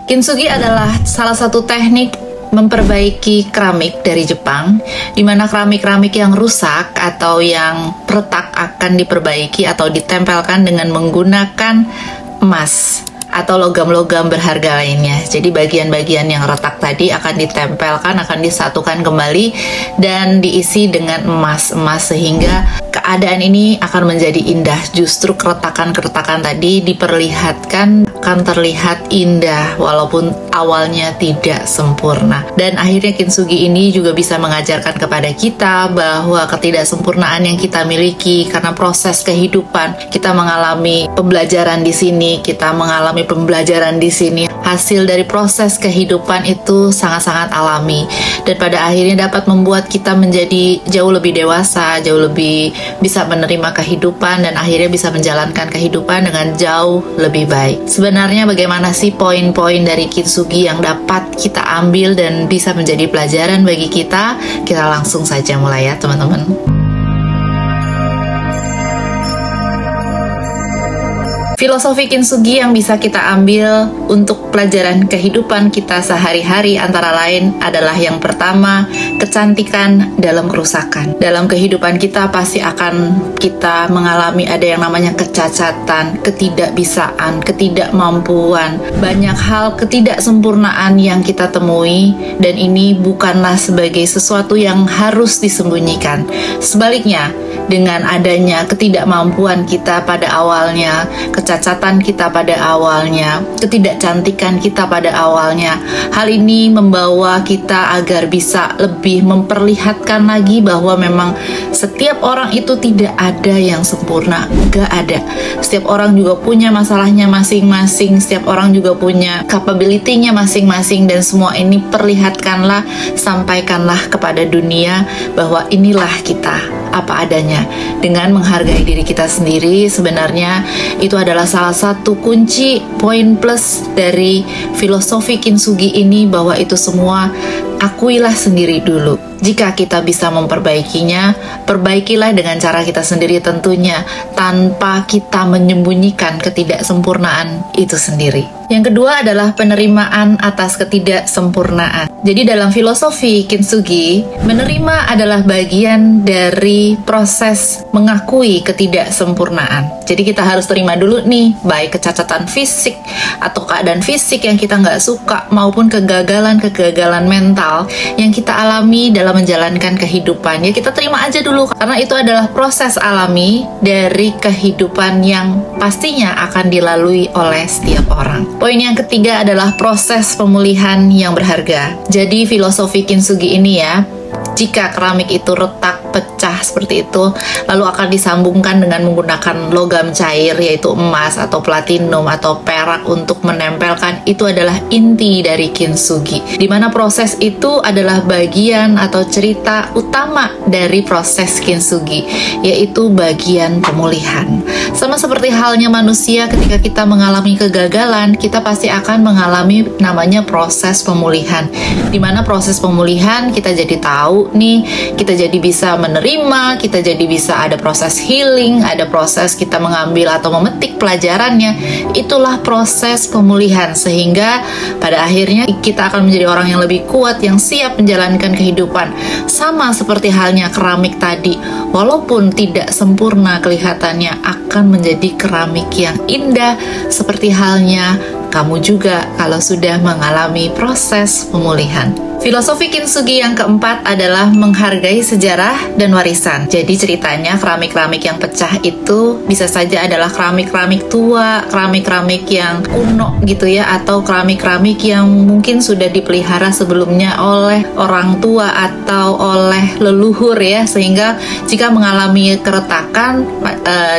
Kintsugi adalah salah satu teknik memperbaiki keramik dari Jepang, di mana keramik-keramik yang rusak atau yang retak akan diperbaiki atau ditempelkan dengan menggunakan emas atau logam-logam berharga lainnya. Jadi bagian-bagian yang retak tadi akan ditempelkan, akan disatukan kembali dan diisi dengan emas sehingga keadaan ini akan menjadi indah. Justru keretakan-keretakan tadi diperlihatkan akan terlihat indah walaupun awalnya tidak sempurna. Dan akhirnya kintsugi ini juga bisa mengajarkan kepada kita bahwa ketidaksempurnaan yang kita miliki karena proses kehidupan, kita mengalami pembelajaran di sini, kita mengalami pembelajaran di sini. Hasil dari proses kehidupan itu sangat-sangat alami dan pada akhirnya dapat membuat kita menjadi jauh lebih dewasa, jauh lebih bisa menerima kehidupan dan akhirnya bisa menjalankan kehidupan dengan jauh lebih baik. Sebenarnya bagaimana sih poin-poin dari kintsugi yang dapat kita ambil dan bisa menjadi pelajaran bagi kita? Kita langsung saja mulai ya teman-teman. Filosofi kintsugi yang bisa kita ambil untuk pelajaran kehidupan kita sehari-hari antara lain adalah yang pertama, kecantikan dalam kerusakan. Dalam kehidupan kita pasti akan kita mengalami ada yang namanya kecacatan, ketidakbisaan, ketidakmampuan, banyak hal ketidaksempurnaan yang kita temui dan ini bukanlah sebagai sesuatu yang harus disembunyikan. Sebaliknya, dengan adanya ketidakmampuan kita pada awalnya, kecacatan kita pada awalnya, ketidakcantikan kita pada awalnya, hal ini membawa kita agar bisa lebih memperlihatkan lagi bahwa memang setiap orang itu tidak ada yang sempurna, gak ada. Setiap orang juga punya masalahnya masing-masing, setiap orang juga punya capability-nya masing-masing dan semua ini perlihatkanlah, sampaikanlah kepada dunia bahwa inilah kita apa adanya. Dengan menghargai diri kita sendiri, sebenarnya itu adalah salah satu kunci poin plus dari filosofi kintsugi ini, bahwa itu semua akuilah sendiri dulu. Jika kita bisa memperbaikinya, perbaikilah dengan cara kita sendiri tentunya, tanpa kita menyembunyikan ketidaksempurnaan itu sendiri. Yang kedua adalah penerimaan atas ketidaksempurnaan. Jadi dalam filosofi kintsugi, menerima adalah bagian dari proses mengakui ketidaksempurnaan. Jadi kita harus terima dulu nih, baik kecacatan fisik atau keadaan fisik yang kita nggak suka, maupun kegagalan mental yang kita alami dalam menjalankan kehidupan. Ya kita terima aja dulu, karena itu adalah proses alami dari kehidupan yang pastinya akan dilalui oleh setiap orang. Poin yang ketiga adalah proses pemulihan yang berharga. Jadi filosofi kintsugi ini ya, jika keramik itu retak, pecah seperti itu, lalu akan disambungkan dengan menggunakan logam cair yaitu emas atau platinum atau perak untuk menempelkan, itu adalah inti dari kintsugi, di mana proses itu adalah bagian atau cerita utama dari proses kintsugi, yaitu bagian pemulihan. Sama seperti halnya manusia, ketika kita mengalami kegagalan, kita pasti akan mengalami namanya proses pemulihan, di mana proses pemulihan kita jadi tahu nih, kita jadi bisa menerima, kita jadi bisa ada proses healing, ada proses kita mengambil atau memetik pelajarannya. Itulah proses pemulihan, sehingga pada akhirnya kita akan menjadi orang yang lebih kuat, yang siap menjalankan kehidupan. Sama seperti halnya keramik tadi, walaupun tidak sempurna kelihatannya, akan menjadi keramik yang indah, seperti halnya kamu juga kalau sudah mengalami proses pemulihan. Filosofi kintsugi yang keempat adalah menghargai sejarah dan warisan. Jadi ceritanya keramik-keramik yang pecah itu bisa saja adalah keramik-keramik tua, keramik-keramik yang kuno gitu ya, atau keramik-keramik yang mungkin sudah dipelihara sebelumnya oleh orang tua atau oleh leluhur ya, sehingga jika mengalami keretakan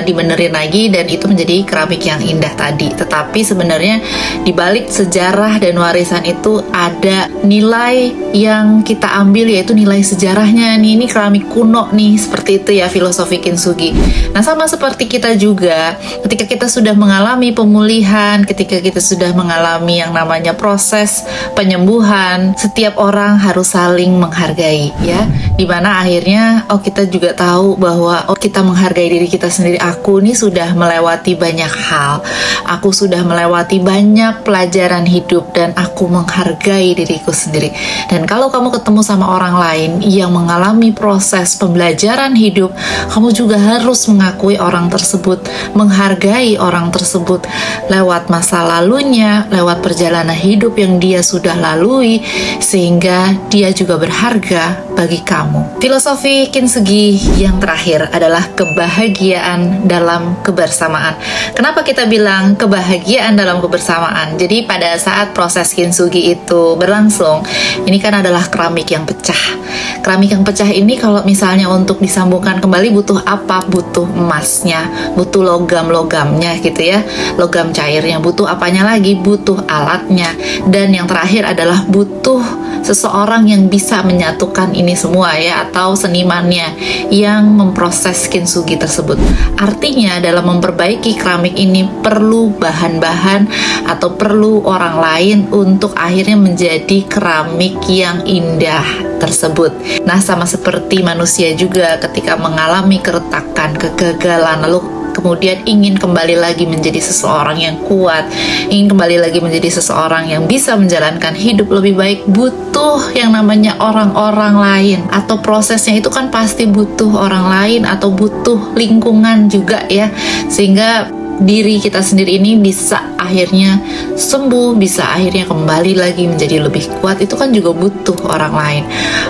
dibenerin lagi dan itu menjadi keramik yang indah tadi. Tetapi sebenarnya di balik sejarah dan warisan itu ada nilai yang kita ambil yaitu nilai sejarahnya nih, ini keramik kuno nih, seperti itu ya filosofi kintsugi. Nah, sama seperti kita juga, ketika kita sudah mengalami pemulihan, ketika kita sudah mengalami yang namanya proses penyembuhan, setiap orang harus saling menghargai ya, dimana akhirnya kita juga tahu bahwa kita menghargai diri kita sendiri. Aku nih sudah melewati banyak hal, aku sudah melewati banyak pelajaran hidup, dan aku menghargai diriku sendiri. Dan kalau kamu ketemu sama orang lain yang mengalami proses pembelajaran hidup, kamu juga harus mengakui orang tersebut, menghargai orang tersebut lewat masa lalunya, lewat perjalanan hidup yang dia sudah lalui, sehingga dia juga berharga bagi kamu. Filosofi kintsugi yang terakhir adalah kebahagiaan dalam kebersamaan. Kenapa kita bilang kebahagiaan dalam kebersamaan? Jadi pada saat proses kintsugi itu berlangsung, ini kan adalah keramik yang pecah. Keramik yang pecah ini kalau misalnya untuk disambungkan kembali butuh apa? Butuh emasnya, butuh logam-logamnya gitu ya, logam cairnya, butuh apanya lagi? Butuh alatnya. Dan yang terakhir adalah butuh seseorang yang bisa menyatukan ini semua ya, atau senimannya yang memproses kintsugi tersebut. Artinya dalam memperbaiki keramik ini perlu bahan-bahan atau perlu orang lain untuk akhirnya menjadi keramik yang indah tersebut. Nah, sama seperti manusia juga ketika mengalami keretakan, kegagalan, lalu kemudian ingin kembali lagi menjadi seseorang yang kuat, ingin kembali lagi menjadi seseorang yang bisa menjalankan hidup lebih baik, butuh yang namanya orang-orang lain, atau prosesnya itu kan pasti butuh orang lain atau butuh lingkungan juga ya, sehingga diri kita sendiri ini bisa akhirnya sembuh, bisa akhirnya kembali lagi menjadi lebih kuat, itu kan juga butuh orang lain.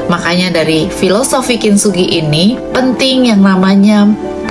Makanya dari filosofi kintsugi ini penting yang namanya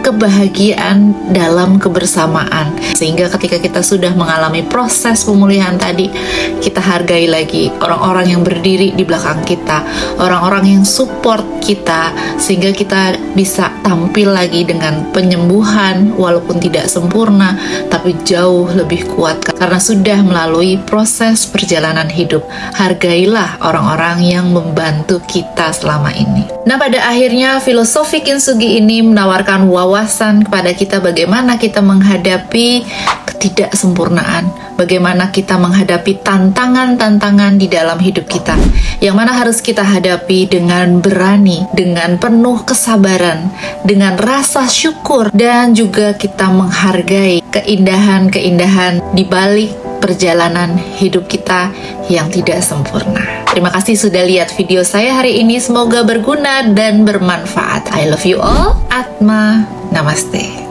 kebahagiaan dalam kebersamaan, sehingga ketika kita sudah mengalami proses pemulihan tadi, kita hargai lagi orang-orang yang berdiri di belakang kita, orang-orang yang support kita, sehingga kita bisa tampil lagi dengan penyembuhan walaupun tidak sempurna, tapi jauh lebih kuat karena sudah melalui proses perjalanan hidup. Hargailah orang-orang yang membantu kita selama ini. Nah, pada akhirnya filosofi kintsugi ini menawarkan wawasan kepada kita bagaimana kita menghadapi ketidaksempurnaan, bagaimana kita menghadapi tantangan-tantangan di dalam hidup kita, yang mana harus kita hadapi dengan berani, dengan penuh kesabaran, dengan rasa syukur, dan juga kita menghargai keindahan-keindahan di balik perjalanan hidup kita yang tidak sempurna. Terima kasih sudah lihat video saya hari ini. Semoga berguna dan bermanfaat. I love you all. Atma. Namaste.